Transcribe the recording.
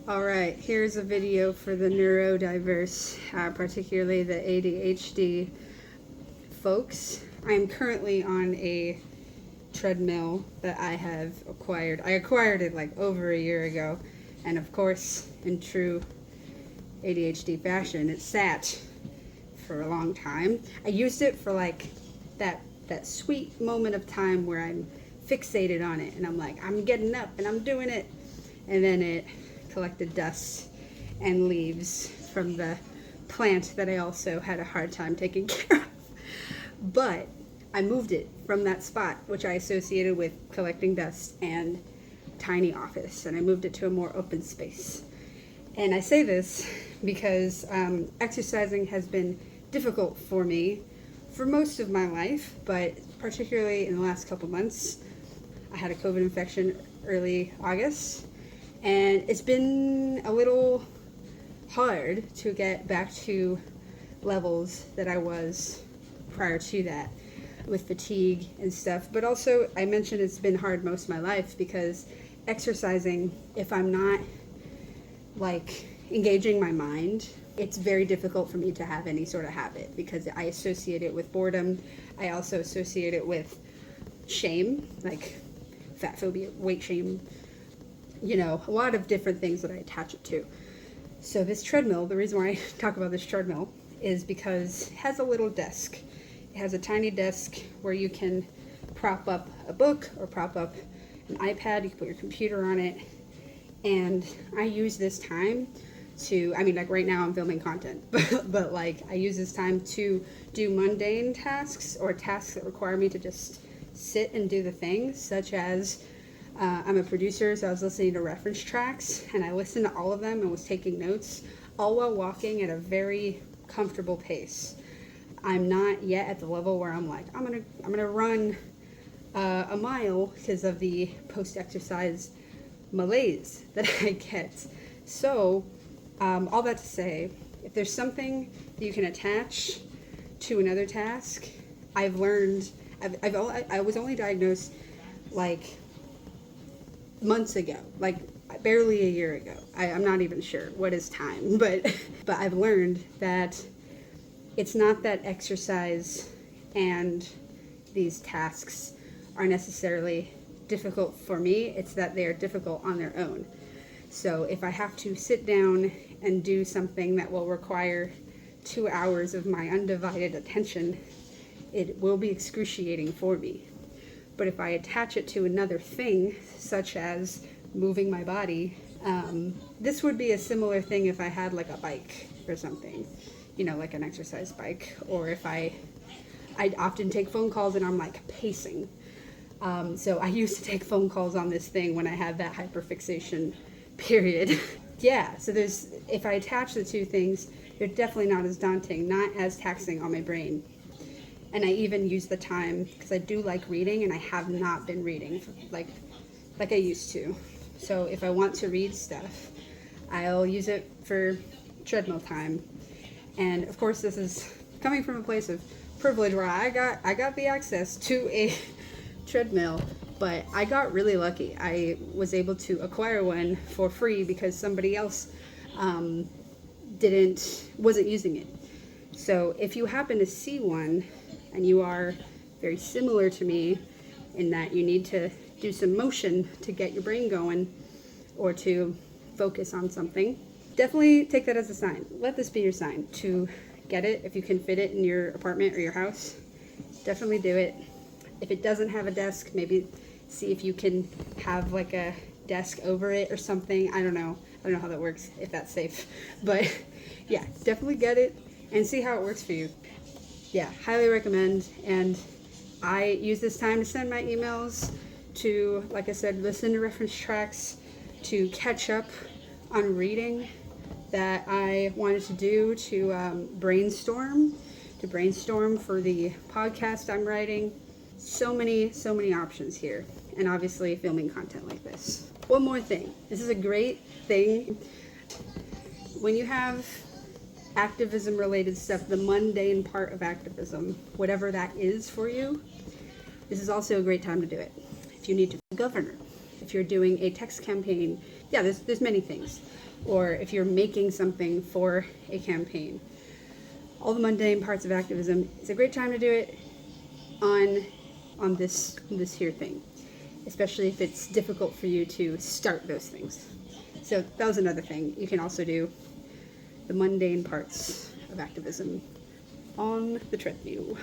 Alright, here's a video for the neurodiverse, particularly the ADHD folks. I am currently on a treadmill that I have acquired. I acquired it like over a year ago, and of course, in true ADHD fashion, it sat for a long time. I used it for like that sweet moment of time where I'm fixated on it, and I'm like, I'm getting up and I'm doing it, and then it collected dust and leaves from the plant that I also had a hard time taking care of. But I moved it from that spot, which I associated with collecting dust and tiny office, and I moved it to a more open space. And I say this because exercising has been difficult for me for most of my life, but particularly in the last couple months. I had a COVID infection early August, and it's been a little hard to get back to levels that I was prior to that with fatigue and stuff. But also, I mentioned it's been hard most of my life because exercising, if I'm not like engaging my mind, it's very difficult for me to have any sort of habit because I associate it with boredom. I also associate it with shame, like fat phobia, weight shame, a lot of different things that I attach it to. So this treadmill, the reason why I talk about this treadmill is because it has a little desk. It has a tiny desk where you can prop up a book or prop up an iPad. You can put your computer on it. And I use this time to, like right now I'm filming content, but like I use this time to do mundane tasks or tasks that require me to just sit and do the things, such as I'm a producer, so I was listening to reference tracks, and I listened to all of them and was taking notes, all while walking at a very comfortable pace. I'm not yet at the level where I'm like, I'm gonna run a mile because of the post-exercise malaise that I get. So, all that to say, if there's something that you can attach to another task, I've learned. I was only diagnosed like months ago, like barely a year ago. I'm not even sure what is time, but I've learned that it's not that exercise and these tasks are necessarily difficult for me, it's that they are difficult on their own. So if I have to sit down and do something that will require 2 hours of my undivided attention, it will be excruciating for me. But if I attach it to another thing, such as moving my body, this would be a similar thing if I had like a bike or something, like an exercise bike, or if I often take phone calls and I'm like pacing. So I used to take phone calls on this thing when I had that hyperfixation period. Yeah, so if I attach the two things, they're definitely not as daunting, not as taxing on my brain. And I even use the time, because I do like reading, and I have not been reading like I used to. So if I want to read stuff, I'll use it for treadmill time. And of course, this is coming from a place of privilege where I got the access to a treadmill, but I got really lucky. I was able to acquire one for free because somebody else wasn't using it. So if you happen to see one and you are very similar to me in that you need to do some motion to get your brain going or to focus on something, definitely take that as a sign. Let this be your sign to get it. If you can fit it in your apartment or your house, definitely do it. If it doesn't have a desk, maybe see if you can have like a desk over it or something. I don't know how that works, if that's safe. But yeah, definitely get it and see how it works for you. Yeah, highly recommend. And I use this time to send my emails, to, like I said, listen to reference tracks, to catch up on reading that I wanted to do, to brainstorm for the podcast I'm writing. So many options here, and obviously filming content like this. One more thing, this is a great thing when you have activism related stuff, the mundane part of activism, whatever that is for you. This is also a great time to do it. If you need to be governor, if you're doing a text campaign, yeah, there's many things. Or if you're making something for a campaign. All the mundane parts of activism, it's a great time to do it on this here thing, especially if it's difficult for you to start those things. So that was another thing. You can also do the mundane parts of activism on the treadmill.